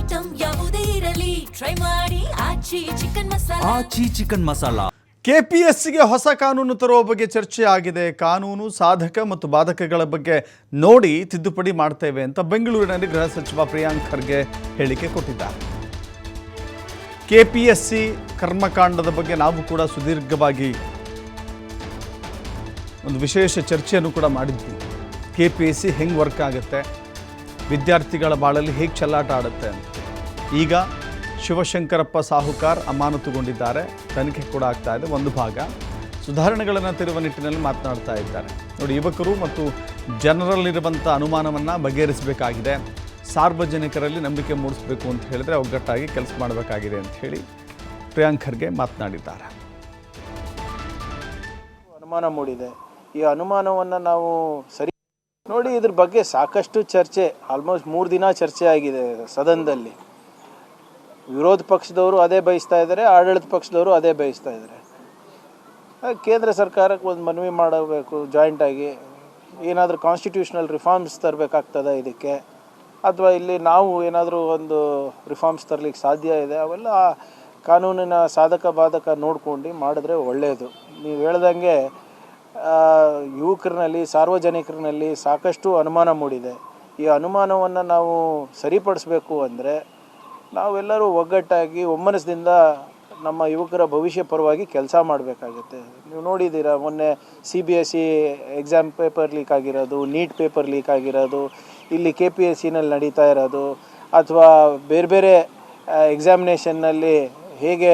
Item ಯಾವುದೇ ಇರಲಿ try ಮಾಡಿ ಆಚಿ ಚಿಕನ್ ಮಸಾಲಾ. ಕೆಪಿಎಸ್ಸಿಗೆ ಹೊಸ ಕಾನೂನು ತರುವ ಬಗ್ಗೆ ಚರ್ಚೆ ಆಗಿದೆ. ಕಾನೂನು ಸಾಧಕ ಮತ್ತು ಬಾಧಕಗಳ ಬಗ್ಗೆ ನೋಡಿ ತಿದ್ದುಪಡಿ ಮಾಡ್ತೇವೆ ಅಂತ ಬೆಂಗಳೂರಿನಲ್ಲಿ ಗೃಹ ಸಚಿವ ಪ್ರಿಯಾಂಕ್ ಖರ್ಗೆ ಹೇಳಿಕೆ ಕೊಟ್ಟಿದ್ದಾರೆ. ಕೆಪಿಎಸ್ಸಿ ಕರ್ಮಕಾಂಡದ ಬಗ್ಗೆ ನಾವು ಕೂಡ ಸುದೀರ್ಘವಾಗಿ ಒಂದು ವಿಶೇಷ ಚರ್ಚೆಯನ್ನು ಕೂಡ ಮಾಡಿದ್ವಿ. ಕೆಪಿಎಸ್ಸಿ ಹೆಂಗೆ ವರ್ಕ್ ಆಗುತ್ತೆ, ವಿದ್ಯಾರ್ಥಿಗಳ ಬಾಳಲ್ಲಿ ಹೇಗೆ ಚೆಲ್ಲಾಟ ಆಡುತ್ತೆ ಅಂತ. ಈಗ ಶಿವಶಂಕರಪ್ಪ ಸಾಹುಕಾರ್ ಅಮಾನತುಗೊಂಡಿದ್ದಾರೆ. ತನಿಖೆ ಕೂಡ ಆಗ್ತಾ ಇದೆ. ಒಂದು ಭಾಗ ಸುಧಾರಣೆಗಳನ್ನು ತರುವ ನಿಟ್ಟಿನಲ್ಲಿ ಮಾತನಾಡ್ತಾ ಇದ್ದಾರೆ. ನೋಡಿ, ಯುವಕರು ಮತ್ತು ಜನರಲ್ಲಿರುವಂಥ ಅನುಮಾನವನ್ನು ಬಗೆಹರಿಸಬೇಕಾಗಿದೆ, ಸಾರ್ವಜನಿಕರಲ್ಲಿ ನಂಬಿಕೆ ಮೂಡಿಸಬೇಕು ಅಂತ ಹೇಳಿದರೆ ಒಗ್ಗಟ್ಟಾಗಿ ಕೆಲಸ ಮಾಡಬೇಕಾಗಿದೆ ಅಂತ ಹೇಳಿ ಪ್ರಿಯಾಂಕ್ ಖರ್ಗೆ ಮಾತನಾಡಿದ್ದಾರೆ. ಅನುಮಾನ ಮೂಡಿದೆ. ಈ ಅನುಮಾನವನ್ನು ನಾವು ಸರಿ ನೋಡಿ, ಇದ್ರ ಬಗ್ಗೆ ಸಾಕಷ್ಟು ಚರ್ಚೆ, ಆಲ್ಮೋಸ್ಟ್ 3 ದಿನ ಚರ್ಚೆ ಆಗಿದೆ ಸದನದಲ್ಲಿ. ವಿರೋಧ ಪಕ್ಷದವರು ಅದೇ ಬಯಸ್ತಾ ಇದ್ದಾರೆ, ಆಡಳಿತ ಪಕ್ಷದವರು ಅದೇ ಬಯಸ್ತಾ ಇದ್ದಾರೆ. ಕೇಂದ್ರ ಸರ್ಕಾರಕ್ಕೆ ಒಂದು ಮನವಿ ಮಾಡಬೇಕು, ಜಾಯಿಂಟಾಗಿ ಏನಾದರೂ ಕಾನ್ಸ್ಟಿಟ್ಯೂಷನಲ್ ರಿಫಾರ್ಮ್ಸ್ ತರಬೇಕಾಗ್ತದೆ ಇದಕ್ಕೆ, ಅಥವಾ ಇಲ್ಲಿ ನಾವು ಏನಾದರೂ ಒಂದು ರಿಫಾರ್ಮ್ಸ್ ತರಲಿಕ್ಕೆ ಸಾಧ್ಯ ಇದೆ, ಅವೆಲ್ಲ ಕಾನೂನಿನ ಸಾಧಕ ಬಾಧಕ ನೋಡ್ಕೊಂಡು ಮಾಡಿದ್ರೆ ಒಳ್ಳೆಯದು. ನೀವು ಹೇಳ್ದಂಗೆ ಯುವಕರಿನಲ್ಲಿ, ಸಾರ್ವಜನಿಕರಿನಲ್ಲಿ ಸಾಕಷ್ಟು ಅನುಮಾನ ಮೂಡಿದೆ. ಈ ಅನುಮಾನವನ್ನು ನಾವು ಸರಿಪಡಿಸಬೇಕು ಅಂದರೆ ನಾವೆಲ್ಲರೂ ಒಗ್ಗಟ್ಟಾಗಿ ಒಮ್ಮನಸ್ಸಿನಿಂದ ನಮ್ಮ ಯುವಕರ ಭವಿಷ್ಯ ಪರವಾಗಿ ಕೆಲಸ ಮಾಡಬೇಕಾಗುತ್ತೆ. ನೀವು ನೋಡಿದ್ದೀರಾ, ಮೊನ್ನೆ CBSE ಎಕ್ಸಾಮ್ ಪೇಪರ್ ಲೀಕ್ ಆಗಿರೋದು, ನೀಟ್ ಪೇಪರ್ ಲೀಕ್ ಆಗಿರೋದು, ಇಲ್ಲಿ KPSCನಲ್ಲಿ ನಡೀತಾ ಇರೋದು, ಅಥವಾ ಬೇರೆ ಬೇರೆ ಎಕ್ಸಾಮಿನೇಷನ್ನಲ್ಲಿ ಹೇಗೆ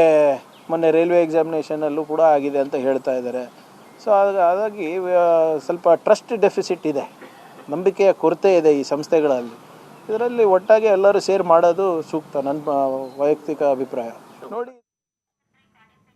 ಮೊನ್ನೆ ರೈಲ್ವೆ ಎಕ್ಸಾಮಿನೇಷನಲ್ಲೂ ಕೂಡ ಆಗಿದೆ ಅಂತ ಹೇಳ್ತಾ ಇದ್ದಾರೆ. ಸೊ ಹಾಗಾಗಿ ಸ್ವಲ್ಪ ಟ್ರಸ್ಟ್ ಡೆಫಿಸಿಟ್ ಇದೆ, ನಂಬಿಕೆಯ ಕೊರತೆ ಇದೆ ಈ ಸಂಸ್ಥೆಗಳಲ್ಲಿ. ಇದರಲ್ಲಿ ಒಟ್ಟಾಗಿ ಎಲ್ಲರೂ ಸೇರಿ ಮಾಡೋದು ಸೂಕ್ತ, ನನ್ನ ವೈಯಕ್ತಿಕ ಅಭಿಪ್ರಾಯ. ನೋಡಿ.